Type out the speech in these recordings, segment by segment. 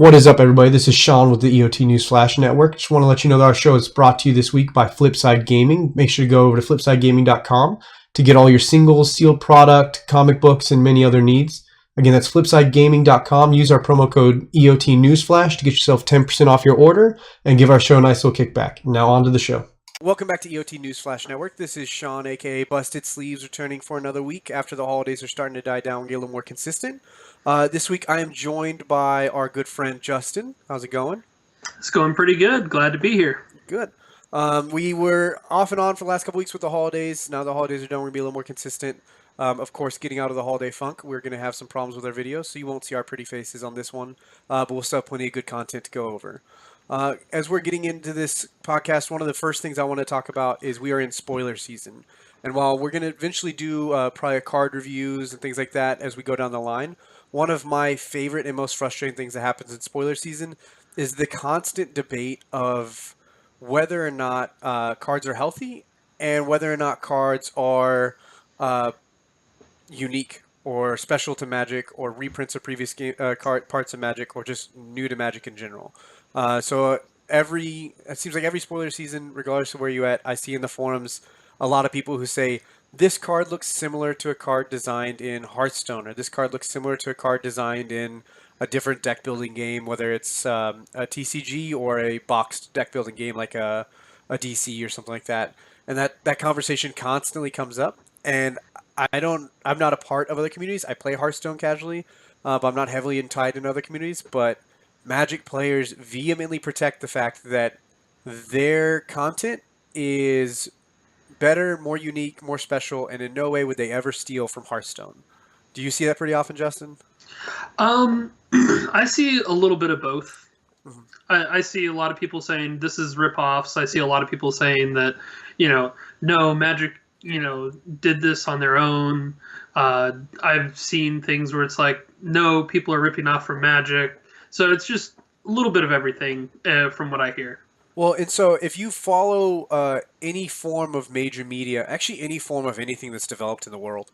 What is up, everybody? This is Shawn with the EOT News Flash Network. Just want to let you know that our show is brought to you this week by Flipside Gaming. Make sure to go over to flipsidegaming.com to get all your singles, sealed product, comic books, and many other needs. Again, that's flipsidegaming.com. Use our promo code EOTNewsFlash to get yourself 10% off your order and give our show a nice little kickback. Now on to the show. Welcome back to EOT News Flash Network. This is Shawn, aka Busted Sleeves, returning for another week after the holidays are starting to die down and get a little more consistent. This week I am joined by our good friend Justin. How's it going? It's going pretty good. Glad to be here. Good. We were off and on for the last couple weeks with the holidays. Now the holidays are done, we're going to be a little more consistent. Of course, getting out of the holiday funk, we're going to have some problems with our videos, so you won't see our pretty faces on this one, but we'll still have plenty of good content to go over. As we're getting into this podcast, one of the first things I want to talk about is we are in spoiler season. And while we're going to eventually do probably card reviews and things like that as we go down the line, one of my favorite and most frustrating things that happens in spoiler season is the constant debate of whether or not cards are healthy and whether or not cards are unique or special to Magic or reprints of previous game parts of Magic or just new to Magic in general. So it seems like every spoiler season, regardless of where you're at, I see in the forums a lot of people who say, this card looks similar to a card designed in Hearthstone, or this card looks similar to a card designed in a different deck building game, whether it's a TCG or a boxed deck building game like a DC or something like that. And that conversation constantly comes up. And I'm not a part of other communities. I play Hearthstone casually, but I'm not heavily tied in other communities. But Magic players vehemently protect the fact that their content is better, more unique, more special, and in no way would they ever steal from Hearthstone. Do you see that pretty often, Justin? I see a little bit of both. Mm-hmm. I see a lot of people saying this is rip-offs. I see a lot of people saying that, no, Magic, did this on their own. I've seen things where it's like, no, people are ripping off from Magic. So it's just a little bit of everything from what I hear. Well, and so if you follow any form of major media, actually any form of anything that's developed in the world,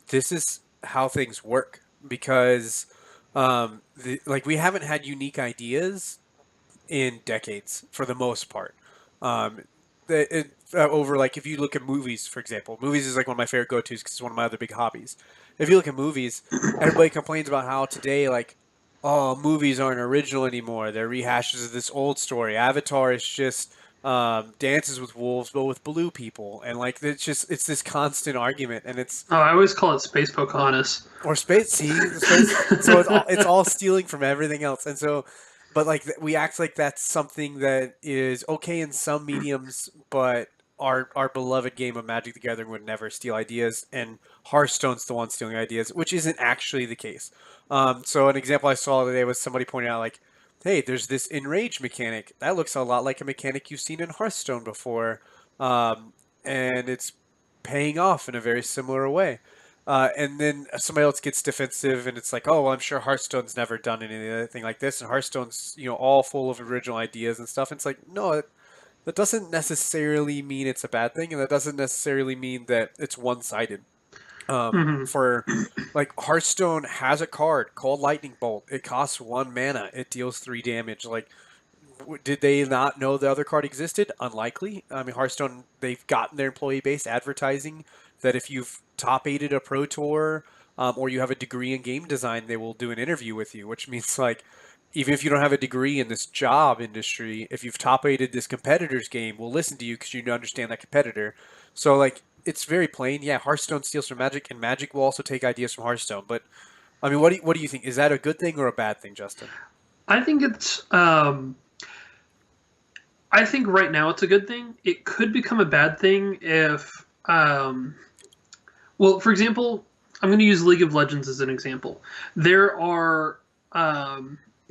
this is how things work. Because we haven't had unique ideas in decades for the most part. Over like if you look at movies, for example, movies is like one of my favorite go-tos because it's one of my other big hobbies. If you look at movies, everybody complains about how today movies aren't original anymore. They're rehashes of this old story. Avatar is just Dances with Wolves, but with blue people, and it's this constant argument, and it's. Oh, I always call it Space Pocahontas. Or space. See, so it's all stealing from everything else, and so, but we act like that's something that is okay in some mediums, but our beloved game of Magic the Gathering would never steal ideas, and Hearthstone's the one stealing ideas, which isn't actually the case. So an example I saw today was somebody pointing out hey, there's this enrage mechanic. That looks a lot like a mechanic you've seen in Hearthstone before, and it's paying off in a very similar way. And then somebody else gets defensive, and it's like, oh, well, I'm sure Hearthstone's never done anything like this, and Hearthstone's all full of original ideas and stuff. And it's like, no, that doesn't necessarily mean it's a bad thing, and that doesn't necessarily mean that it's one-sided. For Hearthstone has a card called Lightning Bolt. It costs 1 mana. It deals 3 damage. Did they not know the other card existed? Unlikely. I mean, Hearthstone, they've gotten their employee base advertising that if you've top 8'd a Pro Tour or you have a degree in game design, they will do an interview with you, which means even if you don't have a degree in this job industry, if you've top 8'd this competitor's game, we'll listen to you because you understand that competitor. So it's very plain. Yeah, Hearthstone steals from Magic, and Magic will also take ideas from Hearthstone. But I mean, what do you think? Is that a good thing or a bad thing, Justin? I think it's. I think right now it's a good thing. It could become a bad thing if. Well, for example, I'm going to use League of Legends as an example. There are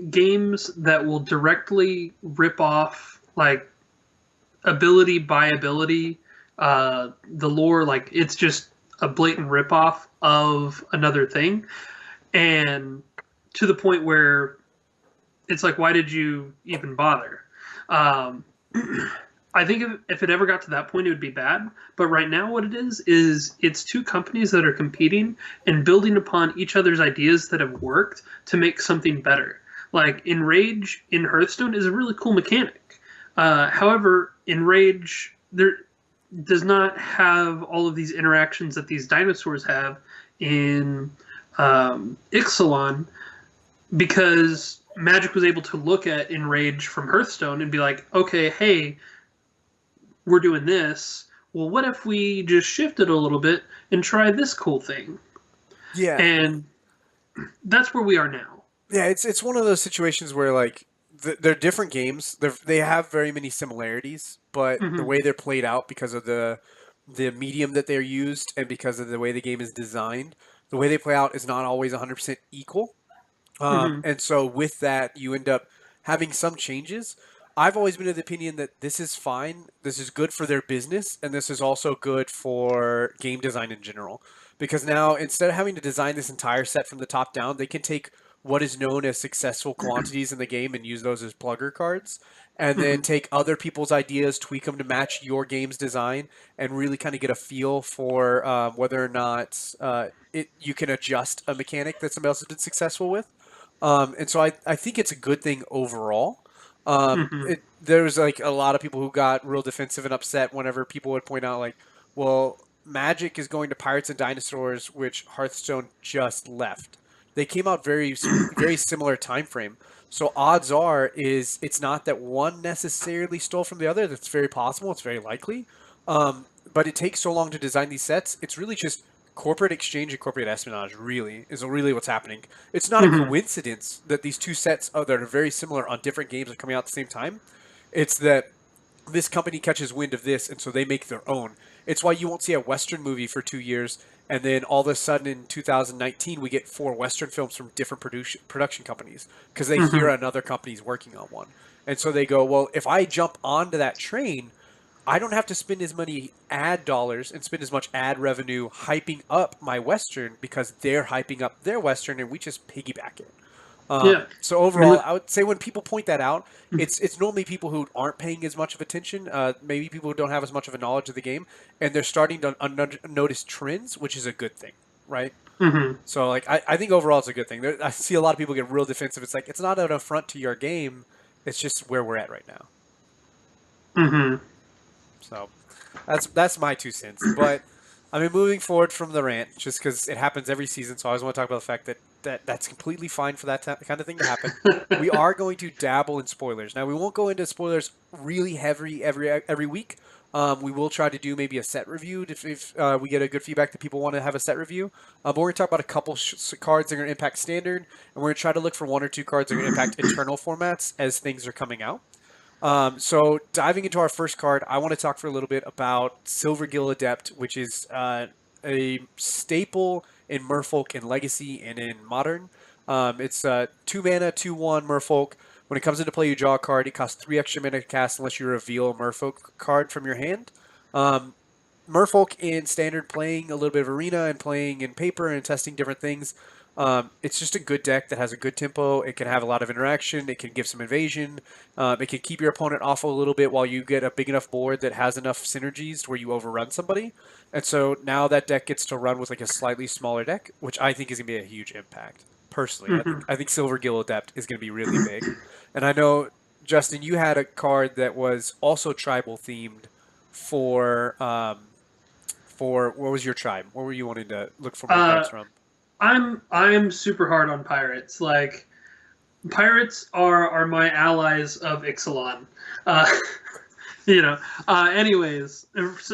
games that will directly rip off ability by ability. The lore, it's just a blatant ripoff of another thing, and to the point where it's like, why did you even bother? I think if it ever got to that point, it would be bad. But right now what it is it's two companies that are competing and building upon each other's ideas that have worked to make something better. Like, Enrage in Hearthstone is a really cool mechanic. However, Enrage there does not have all of these interactions that these dinosaurs have in Ixalan, because Magic was able to look at Enrage from Hearthstone and be like, okay, hey, we're doing this. Well, what if we just shift it a little bit and try this cool thing? Yeah. And that's where we are now. Yeah, it's one of those situations where like they're different games. They have very many similarities, but the Mm-hmm. way they're played out because of the medium that they're used and because of the way the game is designed, the way they play out is not always 100% equal. Mm-hmm. And so with that, you end up having some changes. I've always been of the opinion that this is fine. This is good for their business, and this is also good for game design in general. Because now, instead of having to design this entire set from the top down, they can take what is known as successful quantities in the game and use those as plugger cards, and then Mm-hmm. take other people's ideas, tweak them to match your game's design, and really kind of get a feel for whether or not you can adjust a mechanic that somebody else has been successful with. And so I think it's a good thing overall. Mm-hmm. There was like a lot of people who got real defensive and upset whenever people would point out like, well, Magic is going to Pirates and Dinosaurs, which Hearthstone just left. They came out very similar time frame. So odds are is it's not that one necessarily stole from the other. That's very possible. It's very likely. But it takes so long to design these sets. It's really just corporate exchange and corporate espionage. Really is really what's happening. It's not a Mm-hmm. coincidence that these two sets that are very similar on different games are coming out at the same time. It's that this company catches wind of this, and so they make their own. It's why you won't see a Western movie for 2 years, and then all of a sudden in 2019 we get 4 Western films from different production companies because they Mm-hmm. hear another company's working on one, and so they go, well, if I jump onto that train, I don't have to spend as many ad dollars and spend as much ad revenue hyping up my Western because they're hyping up their Western, and we just piggyback it. Yeah. So I mean, overall, I would say when people point that out, it's normally people who aren't paying as much of attention, maybe people who don't have as much of a knowledge of the game, and they're starting to notice trends, which is a good thing, right? mm-hmm. So like I think overall it's a good thing. I see a lot of people get real defensive. It's like it's not an affront to your game. It's just where we're at right now. Mm-hmm. So that's my 2 cents. But I mean, moving forward from the rant, just because it happens every season, so I always want to talk about the fact that's completely fine for that kind of thing to happen. We are going to dabble in spoilers. Now we won't go into spoilers really heavy every week. We will try to do maybe a set review if we get a good feedback that people want to have a set review. But we're going to talk about a couple cards that are going to impact standard, and we're going to try to look for 1 or 2 cards that are going to impact eternal formats as things are coming out. So diving into our first card, I want to talk for a little bit about Silvergill Adept, which is a staple in Merfolk in Legacy and in Modern. It's 2 mana, 2/1 Merfolk. When it comes into play, you draw a card. It costs 3 extra mana to cast unless you reveal a Merfolk card from your hand. Merfolk in Standard, playing a little bit of Arena and playing in Paper and testing different things. It's just a good deck that has a good tempo. It can have a lot of interaction. It can give some invasion. It can keep your opponent off a little bit while you get a big enough board that has enough synergies where you overrun somebody. And so now that deck gets to run with like a slightly smaller deck, which I think is going to be a huge impact. Personally, I Mm-hmm. think I think Silvergill Adept is going to be really big. And I know, Justin, you had a card that was also tribal themed for what was your tribe? What were you wanting to look for more cards Uh, from? I'm super hard on pirates. Like, pirates are my allies of Ixalan. Uh, you know. Anyways,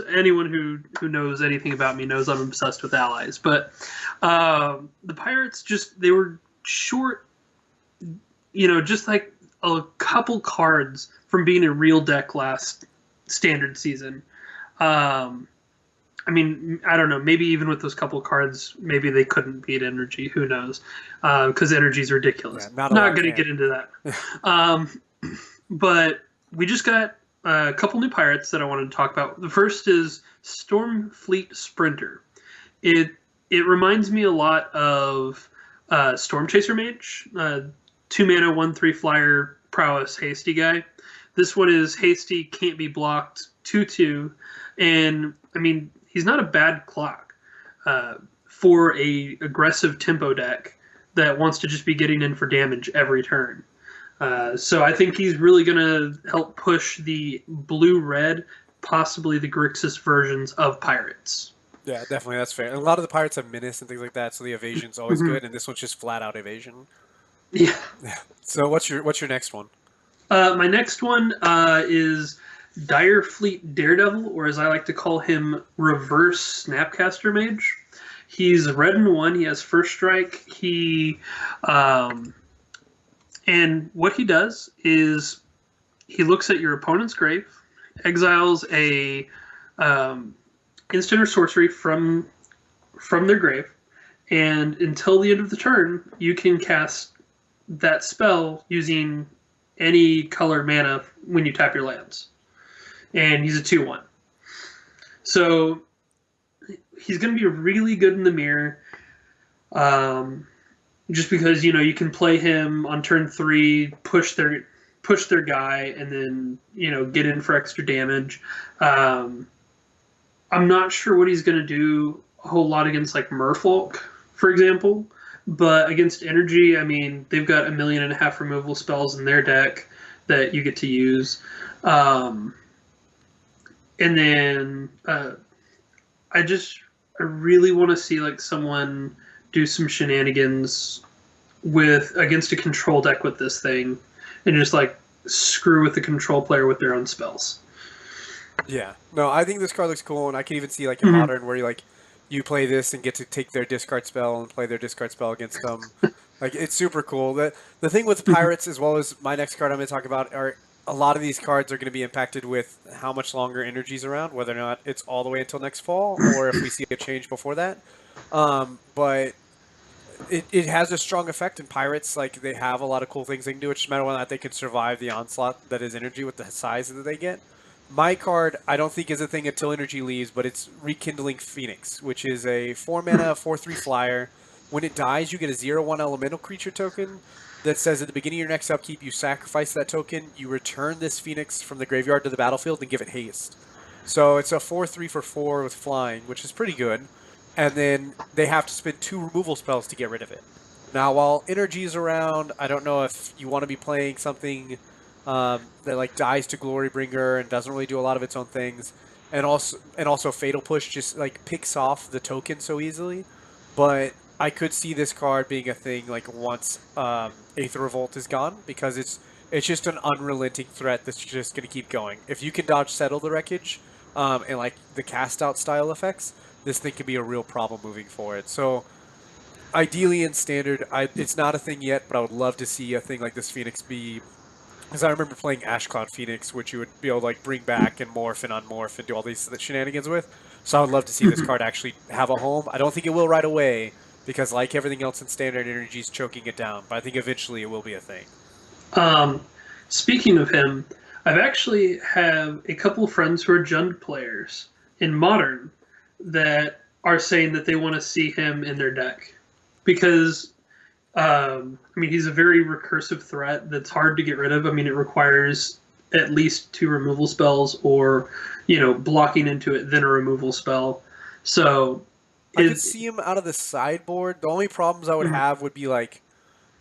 anyone who knows anything about me knows I'm obsessed with allies. But the pirates they were short. Just like a couple cards from being a real deck last standard season. Um, I mean, I don't know. Maybe even with those couple cards, maybe they couldn't beat energy. Who knows? Because energy is ridiculous. Yeah, not a Not lot going to can. get into that. But we just got a couple new pirates that I wanted to talk about. The first is Stormfleet Sprinter. It it reminds me a lot of Storm Chaser Mage, 2 mana, 1/3 flyer prowess hasty guy. This one is hasty, can't be blocked, 2/2, and I mean he's not a bad clock for a aggressive tempo deck that wants to just be getting in for damage every turn. So I think he's really going to help push the blue-red, possibly the Grixis versions of pirates. Yeah, definitely, that's fair. And a lot of the pirates have menace and things like that, so the evasion's always Mm-hmm. good, and this one's just flat out evasion. Yeah. Yeah. So what's your next one? My next one is Dire Fleet Daredevil, or as I like to call him, Reverse Snapcaster Mage. He's red and 1. He has first strike. And what he does is he looks at your opponent's grave, exiles a instant or sorcery from their grave, and until the end of the turn, you can cast that spell using any color mana when you tap your lands. And he's a 2/1. So he's going to be really good in the mirror. Just because you can play him on turn 3, push their guy, and then get in for extra damage. I'm not sure what he's going to do a whole lot against like Merfolk, for example, but against Energy, I mean, they've got 1.5 million removal spells in their deck that you get to use. And then I really want to see like someone do some shenanigans against a control deck with this thing, and just like screw with the control player with their own spells. Yeah, no, I think this card looks cool, and I can even see like in Modern where you play this and get to take their discard spell and play their discard spell against them. Like, it's super cool. The thing with pirates, as well as my next card I'm going to talk about, are a lot of these cards are going to be impacted with how much longer energy's around, whether or not it's all the way until next fall, or if we see a change before that. But it has a strong effect in pirates. Like, they have a lot of cool things they can do. It's just a matter of whether or not they can survive the onslaught that is energy with the size that they get. My card, I don't think is a thing until energy leaves, but it's Rekindling Phoenix, which is a 4-mana, 4/3 flyer. When it dies, you get a 0/1 elemental creature token that says at the beginning of your next upkeep, you sacrifice that token, you return this Phoenix from the graveyard to the battlefield, and give it haste. So it's a 4/3 for 4 with flying, which is pretty good. And then they have to spend 2 removal spells to get rid of it. Now, while energy is around, I don't know if you want to be playing something that like dies to Glorybringer and doesn't really do a lot of its own things, and also Fatal Push just like picks off the token so easily. But I could see this card being a thing like once Aether Revolt is gone, because it's just an unrelenting threat that's just going to keep going. If you can dodge Settle the Wreckage and like the cast out style effects, this thing could be a real problem moving forward. So ideally in Standard, it's not a thing yet, but I would love to see a thing like this Phoenix be. Because I remember playing Ashcloud Phoenix, which you would be able to like bring back and morph and unmorph and do all these shenanigans with. So I would love to see this card actually have a home. I don't think it will right away, because like everything else in Standard, energy is choking it down. But I think eventually it will be a thing. Speaking of him, I've actually have a couple of friends who are Jund players in Modern that are saying that they want to see him in their deck, because I mean, he's a very recursive threat that's hard to get rid of. I mean, it requires at least 2 removal spells, or blocking into it, then a removal spell. So I could see him out of the sideboard. The only problems I would have would be like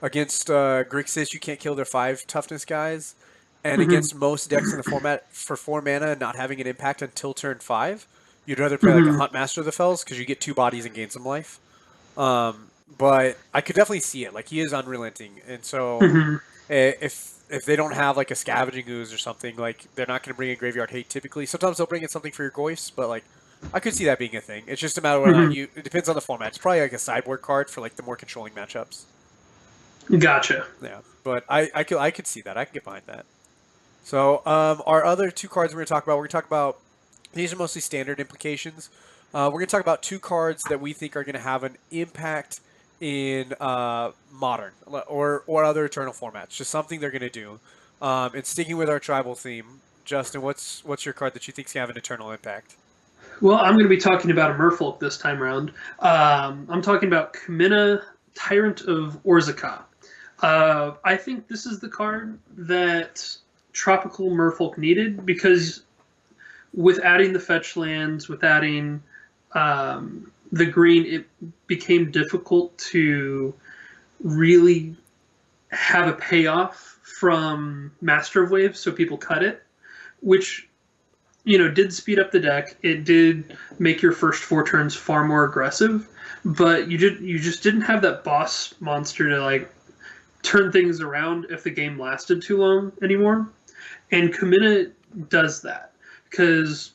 against Grixis, you can't kill their 5 toughness guys, and against most decks in the format for 4 mana and not having an impact until turn 5, you'd rather play like a Hunt Master of the Fells, because you get 2 bodies and gain some life. But I could definitely see it. Like, he is unrelenting, and so if they don't have like a Scavenging Ooze or something, like they're not going to bring in Graveyard Hate typically. Sometimes they'll bring in something for your Goyfs, but like I could see that being a thing. It's just a matter of whether or not it depends on the format. It's probably like a sideboard card for like the more controlling matchups. Gotcha. Yeah, but I could see that. I can get behind that. So our other 2 cards we're going to talk about, these are mostly standard implications. We're going to talk about 2 cards that we think are going to have an impact in Modern or other Eternal formats. Just something they're going to do. And sticking with our tribal theme, Justin, what's your card that you think is going to have an Eternal impact? Well, I'm going to be talking about a Merfolk this time around. I'm talking about Kamina, Tyrant of Orzhaka. I think this is the card that Tropical Merfolk needed, because with adding the fetch lands, with adding the green, it became difficult to really have a payoff from Master of Waves, so people cut it, which did speed up the deck. It did make your first 4 turns far more aggressive, but you just didn't have that boss monster to like turn things around if the game lasted too long anymore. And Kamina does that because,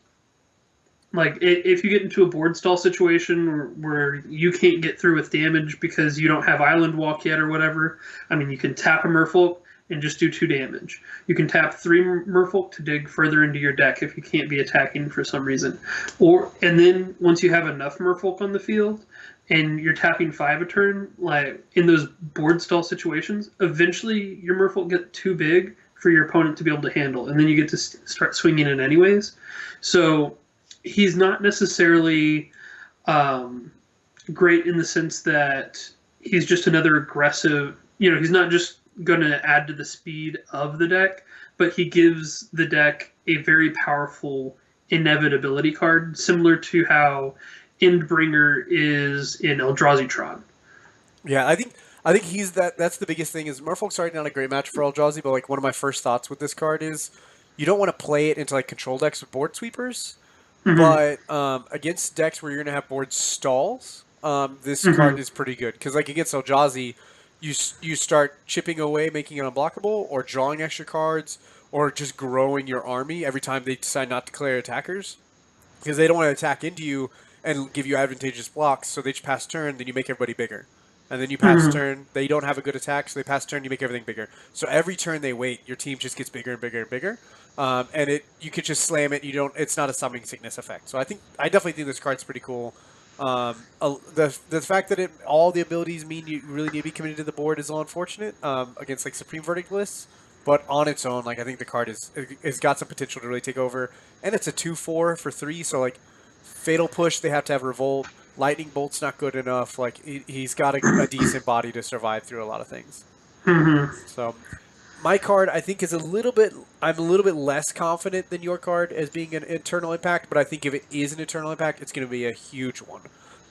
like, if you get into a board stall situation where you can't get through with damage because you don't have Island Walk yet or whatever, I mean, you can tap a Merfolk and just do 2 damage. You can tap 3 Merfolk to dig further into your deck if you can't be attacking for some reason. And then once you have enough Merfolk on the field and you're tapping 5 a turn, like in those board stall situations, eventually your Merfolk get too big for your opponent to be able to handle, and then you get to start swinging it anyways. So he's not necessarily great in the sense that he's just another aggressive, he's not just going to add to the speed of the deck, but he gives the deck a very powerful inevitability card, similar to how Endbringer is in Eldrazi-Tron. Yeah, I think he's that's the biggest thing is Merfolk's already not a great match for Eldrazi, but like one of my first thoughts with this card is you don't want to play it into like control decks with board sweepers, but against decks where you're going to have board stalls, this card is pretty good because like against Eldrazi, you start chipping away, making it unblockable, or drawing extra cards, or just growing your army every time they decide not to declare attackers because they don't want to attack into you and give you advantageous blocks. So they just pass turn, then you make everybody bigger. And then you pass turn, they don't have a good attack, so they pass turn, you make everything bigger. So every turn they wait, your team just gets bigger and bigger and bigger. And you could just slam it, it's not a summoning sickness effect. So I definitely think this card's pretty cool. The fact that all the abilities mean you really need to be committed to the board is a little unfortunate against like Supreme Verdict lists. But on its own, like I think the card is got some potential to really take over. And it's a 2/4 for 3, so like Fatal Push, they have to have Revolt. Lightning Bolt's not good enough. Like he's got a decent body to survive through a lot of things. So my card, I think, is I'm a little bit less confident than your card as being an Eternal Impact, but I think if it is an Eternal Impact, it's going to be a huge one.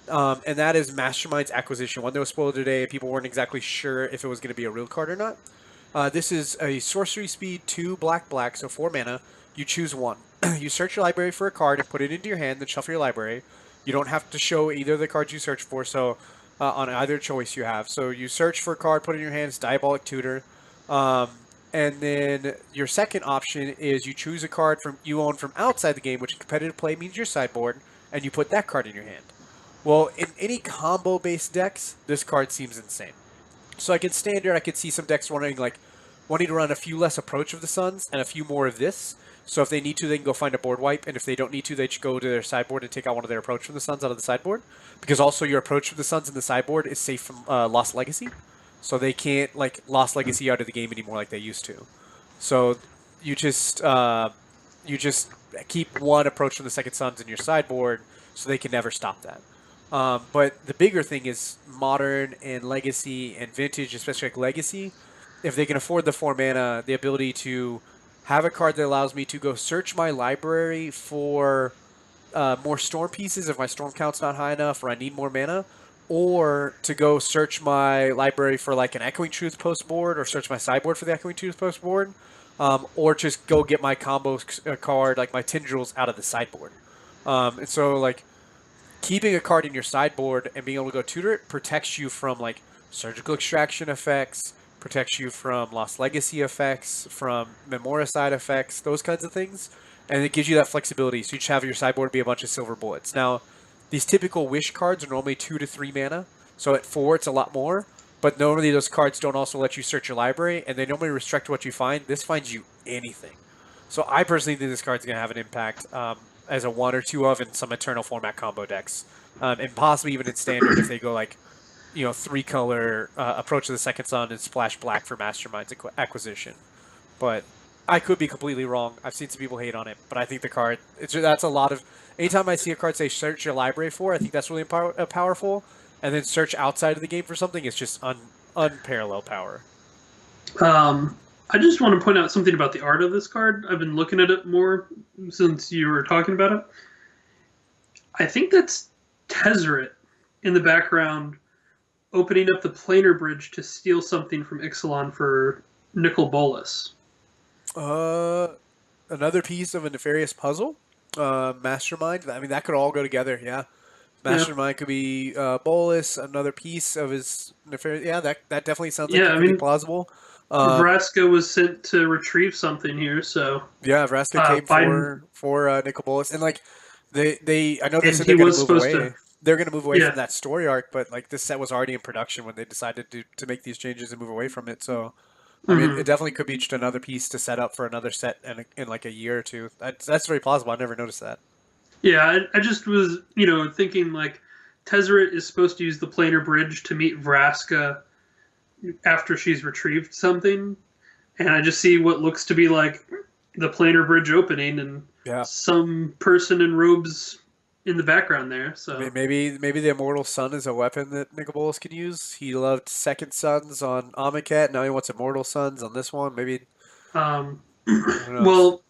And that is Mastermind's Acquisition. One that was spoiled today, people weren't exactly sure if it was going to be a real card or not. This is a sorcery speed 2 black, so 4 mana. You choose one. You search your library for a card and put it into your hand, then shuffle your library. You don't have to show either of the cards you search for, so on either choice you have. So you search for a card, put it in your hands, Diabolic Tutor. And then your second option is you choose a card you own from outside the game, which in competitive play means your sideboard, and you put that card in your hand. Well, in any combo-based decks, this card seems insane. So like in Standard, I could see some decks wanting to run a few less Approach of the Suns and a few more of this. So if they need to, they can go find a board wipe, and if they don't need to, they just go to their sideboard and take out one of their Approach from the Suns out of the sideboard. Because also your Approach from the Suns in the sideboard is safe from Lost Legacy. So they can't like Lost Legacy out of the game anymore like they used to. So you just keep one Approach from the second Suns in your sideboard, so they can never stop that. But the bigger thing is Modern and Legacy and Vintage, especially like Legacy. If they can afford the 4 mana, the ability to have a card that allows me to go search my library for more Storm pieces if my Storm count's not high enough or I need more mana, or to go search my library for like an Echoing Truth post board or search my sideboard for the Echoing Truth post board, or just go get my combo card, like my Tendrils, out of the sideboard. And so like keeping a card in your sideboard and being able to go tutor it protects you from like Surgical Extraction effects, protects you from Lost Legacy effects, from Memoricide effects, those kinds of things. And it gives you that flexibility, so you just have your sideboard be a bunch of silver bullets. Now, these typical Wish cards are normally 2 to 3 mana, so at 4 it's a lot more, but normally those cards don't also let you search your library, and they normally restrict what you find. This finds you anything. So I personally think this card's going to have an impact as a 1 or 2 of in some Eternal format combo decks, and possibly even in Standard if they go like 3-color Approach to the Second Sun and splash black for Mastermind's Acquisition. But I could be completely wrong. I've seen some people hate on it, but I think the card, that's a lot of... Anytime I see a card say search your library for, I think that's really powerful. And then search outside of the game for something, it's just unparalleled power. I just want to point out something about the art of this card. I've been looking at it more since you were talking about it. I think that's Tezzeret in the background opening up the planar bridge to steal something from Ixalan for Nicol Bolas? Uh, another piece of a nefarious puzzle. Mastermind. I mean, that could all go together. Yeah. Yeah. Mastermind could be Bolus, another piece of his nefarious. Yeah, that definitely sounds like Yeah, it I could be mean, plausible. Vraska was sent to retrieve something here, so Yeah, Vraska came find for Nicol Bolas, and like they I know they and said he they're going to was move supposed to. away. They're going to move away from Yeah. that story arc, but like this set was already in production when they decided to make these changes and move away from it. So, I mean, it Hmm. definitely could be just another piece to set up for another set in like a year or two. That's very plausible. I never noticed that. Yeah, I just was, thinking like Tezzeret is supposed to use the planar bridge to meet Vraska after she's retrieved something, and I just see what looks to be like the planar bridge opening and Yeah. some person in robes in the background there. I mean, So, maybe the Immortal Sun is a weapon that Nicobolus can use. He loved Second Sons on Amonkhet. Now he wants Immortal Suns on this one. Maybe um, who knows? well,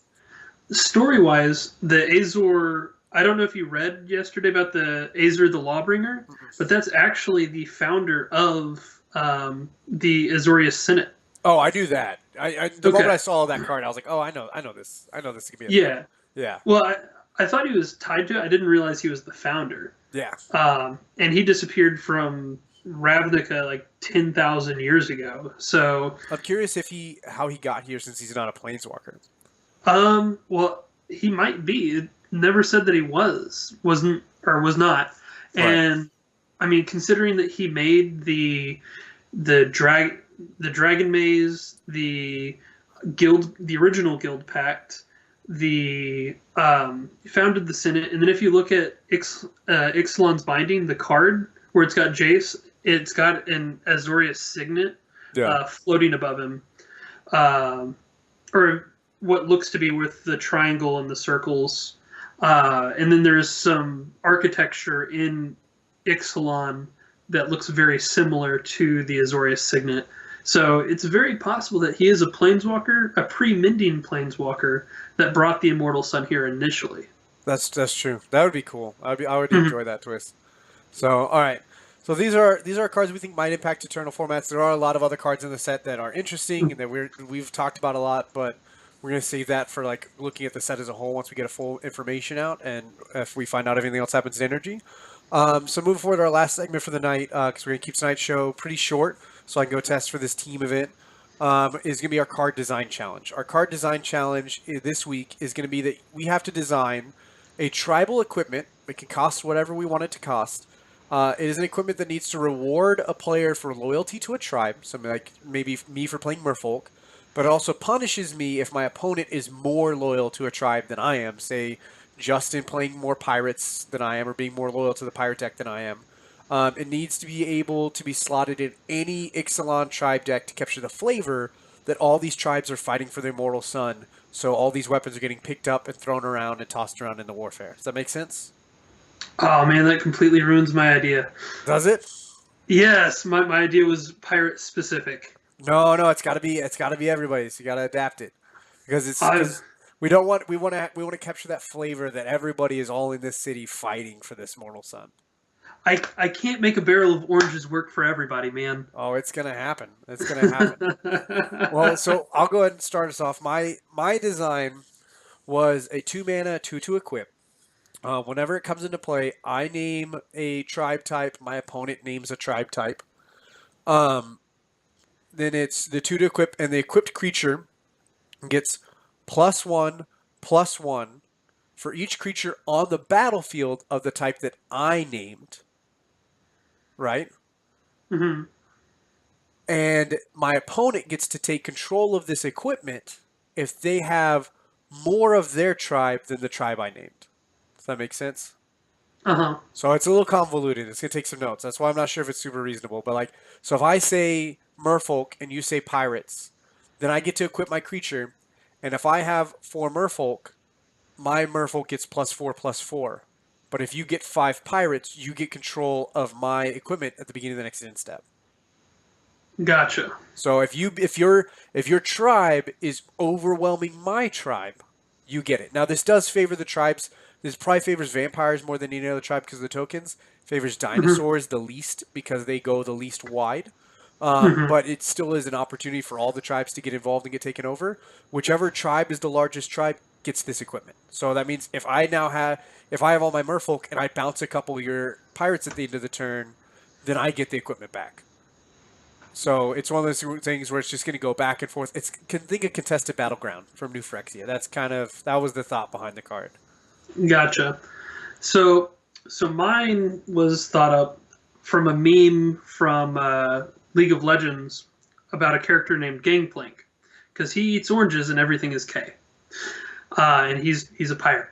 story wise, the Azor. I don't know if you read yesterday about the Azor the Lawbringer, but that's actually the founder of the Azorius Senate. Oh, I knew that. The moment Okay. I saw that card, I was like, oh, I know this. I know this could be a thing. Yeah. Yeah, Well, I thought he was tied to it. I didn't realize he was the founder. yeah. And he disappeared from Ravnica like 10,000 years ago. So, I'm curious if how he got here since he's not a planeswalker. well, he might be. It never said that he wasn't, or was not. Right. And I mean, considering that he made the drag the Dragon Maze, the original Guild Pact, the founded the Senate, and then if you look at Ixalan's binding, the card where it's got Jace, it's got an Azorius signet Yeah. floating above him, um, or what looks to be with the triangle and the circles, and then there's some architecture in Ixalan that looks very similar to the Azorius signet. So it's very possible that he is a planeswalker, a pre-Mending planeswalker that brought the Immortal Sun here initially. That's true. That would be cool. I would Mhm. enjoy that twist. So, all right. So these are cards we think might impact Eternal formats. There are a lot of other cards in the set that are interesting and that we've talked about a lot, but we're gonna save that for like looking at the set as a whole once we get a full information out and if we find out everything else happens in energy. So moving forward to our last segment for the night, because we're gonna keep tonight's show pretty short, so I can go test for this team event. Is going to be our card design challenge. Our card design challenge this week is going to be that we have to design a tribal equipment. It can cost whatever we want it to cost. It is an equipment that needs to reward a player for loyalty to a tribe, something like maybe me for playing Merfolk, but it also punishes me if my opponent is more loyal to a tribe than I am. Say, Justin playing more pirates than I am, or being more loyal to the pirate deck than I am. It needs to be able to be slotted in any Ixalan tribe deck to capture the flavor that all these tribes are fighting for their mortal sun. So all these weapons are getting picked up and thrown around and tossed around in the warfare. Does that make sense? Oh man, that completely ruins my idea. Does it? Yes, my idea was pirate specific. No, no. It's got to be everybody's. You got to adapt it because it's I because we want to capture that flavor that everybody is all in this city fighting for this mortal sun. I can't make a barrel of oranges work for everybody, man. Oh, it's gonna happen. It's gonna happen. Well, so I'll go ahead and start us off. My design was a 2 mana 2/2 equip. Whenever it comes into play, I name a tribe type. My opponent names a tribe type. Um, then it's the 2 to equip, and the equipped creature gets +1/+1 for each creature on the battlefield of the type that I named. Right? Hmm. And my opponent gets to take control of this equipment if they have more of their tribe than the tribe I named. Does that make sense? Uh-huh. So it's a little convoluted. It's gonna take some notes. That's why I'm not sure if it's super reasonable. But like, so if I say Merfolk and you say pirates, then I get to equip my creature, and if I have 4 Merfolk, my Merfolk gets +4/+4. But if you get 5 pirates, you get control of my equipment at the beginning of the next end step. Gotcha. So if your tribe is overwhelming my tribe, you get it. Now this does favor the tribes. This probably favors vampires more than any other tribe because of the tokens. Favors Hmm. dinosaurs the least because they go the least wide. Hmm. But it still is an opportunity for all the tribes to get involved and get taken over. Whichever tribe is the largest tribe gets this equipment. So that means if I have all my merfolk and I bounce a couple of your pirates at the end of the turn, then I get the equipment back. So it's one of those things where it's just going to go back and forth. It's can think of contested battleground from New Phyrexia. That was the thought behind the card. Gotcha. So, so mine was thought up from a meme from League of Legends about a character named Gangplank, because he eats oranges and everything is K, and he's a pirate.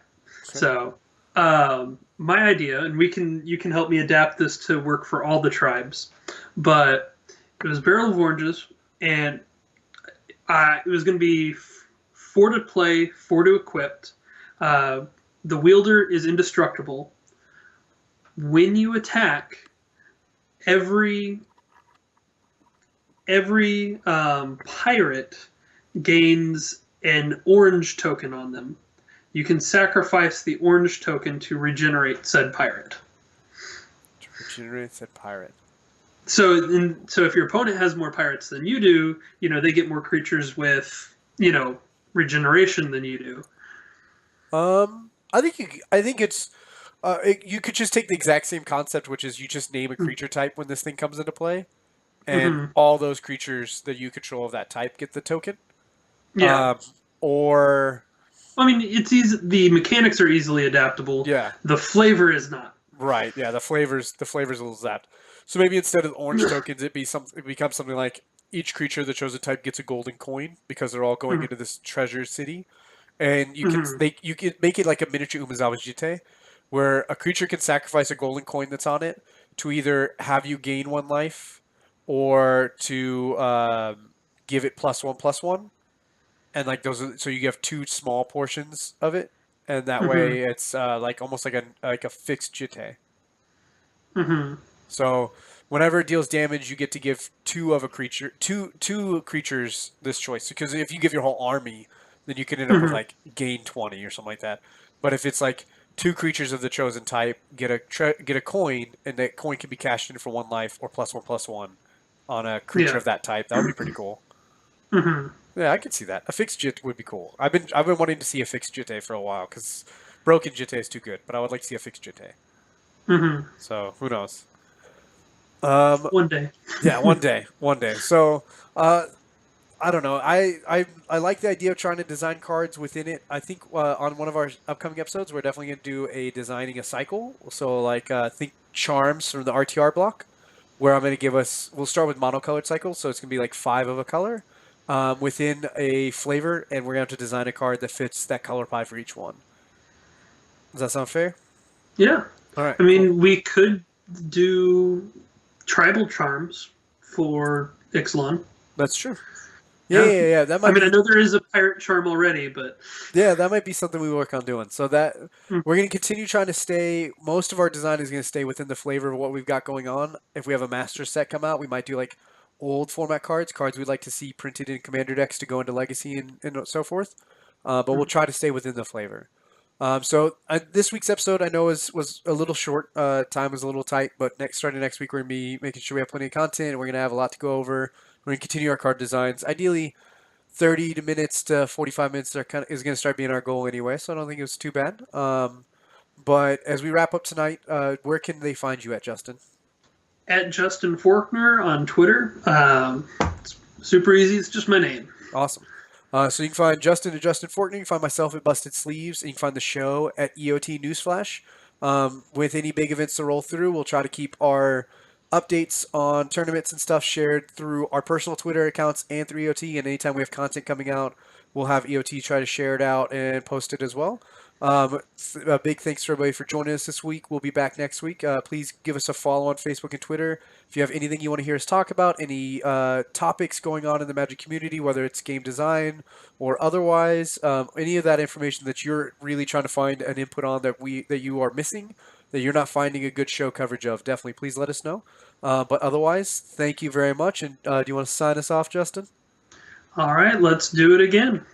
Okay. So, my idea, and you can help me adapt this to work for all the tribes, but it was barrel of oranges, and it was going to be 4 to play, 4 to equip. The wielder is indestructible. When you attack, every pirate gains an orange token on them. You can sacrifice the orange token to regenerate said pirate. To regenerate said pirate. So if your opponent has more pirates than you do, they get more creatures with regeneration than you do. I think it's you could just take the exact same concept, which is you just name a creature type when this thing comes into play, and Mm-hmm. all those creatures that you control of that type get the token. Yeah. Or I mean, it's easy. The mechanics are easily adaptable. yeah, The flavor is not. right. Yeah, the flavors a little zapped. So maybe instead of orange tokens, it becomes something like each creature that shows a type gets a golden coin because they're all going into this treasure city, and Mm-hmm. you can make it like a miniature Umezawa Jite, where a creature can sacrifice a golden coin that's on it to either have you gain 1 life or to give it +1/+1, and like so you have two small portions of it, and that Mm-hmm. way it's like almost like a fixed Jite. Mm-hmm. So whenever it deals damage, you get to give two creatures this choice. Because if you give your whole army, then you can end up with Mm-hmm. like gain 20 or something like that. But if it's like two creatures of the chosen type get a coin, and that coin can be cashed in for 1 life or +1/+1 on a creature Yeah. of that type, that would be pretty cool. Mm-hmm. Yeah, I could see that. A fixed jit would be cool. I've been wanting to see a fixed jite for a while because broken jite is too good, but I would like to see a fixed jite. Mm-hmm. So who knows? Um, One day. Yeah, one day. So, I don't know. I like the idea of trying to design cards within it. I think on one of our upcoming episodes, we're definitely going to do a designing a cycle. So, like, think charms from the RTR block, where I'm going to we'll start with monocolored cycles. So, it's going to be like 5 of a color within a flavor, and we're going to have to design a card that fits that color pie for each one. Does that sound fair? Yeah. All right, I cool. mean, we could do tribal charms for Ixalan. That's true. Yeah, Yeah. yeah, yeah. That I might mean, I be know there is a pirate charm already, but Yeah, that might be something we work on doing. So that mm, we're going to continue trying to stay. Most of our design is going to stay within the flavor of what we've got going on. If we have a master set come out, we might do like old format cards we'd like to see printed in commander decks to go into legacy and so forth. But we'll mm, try to stay within the flavor. This week's episode I know was a little short. Time was a little tight, but starting next week we're gonna be making sure we have plenty of content. And we're gonna have a lot to go over. We're gonna continue our card designs. Ideally, 30 minutes to 45 minutes is going to start being our goal anyway, so I don't think it was too bad. But as we wrap up tonight, where can they find you at, Justin? at Justin Faulkner on Twitter. It's super easy. It's just my name. Awesome. So you can find Justin at Justin Fortney. You can find myself at Busted Sleeves. And you can find the show at EOT Newsflash. With any big events to roll through, we'll try to keep our updates on tournaments and stuff shared through our personal Twitter accounts and through EOT. And anytime we have content coming out, we'll have EOT try to share it out and post it as well. A big thanks to everybody for joining us this week. We'll be back next week. Please give us a follow on Facebook and Twitter. If you have anything you want to hear us talk about, any topics going on in the Magic community, whether it's game design or otherwise, any of that information that you're really trying to find an input on that you are missing, that you're not finding a good show coverage of, definitely please let us know. But otherwise, thank you very much. And do you want to sign us off, Justin? All right, let's do it again.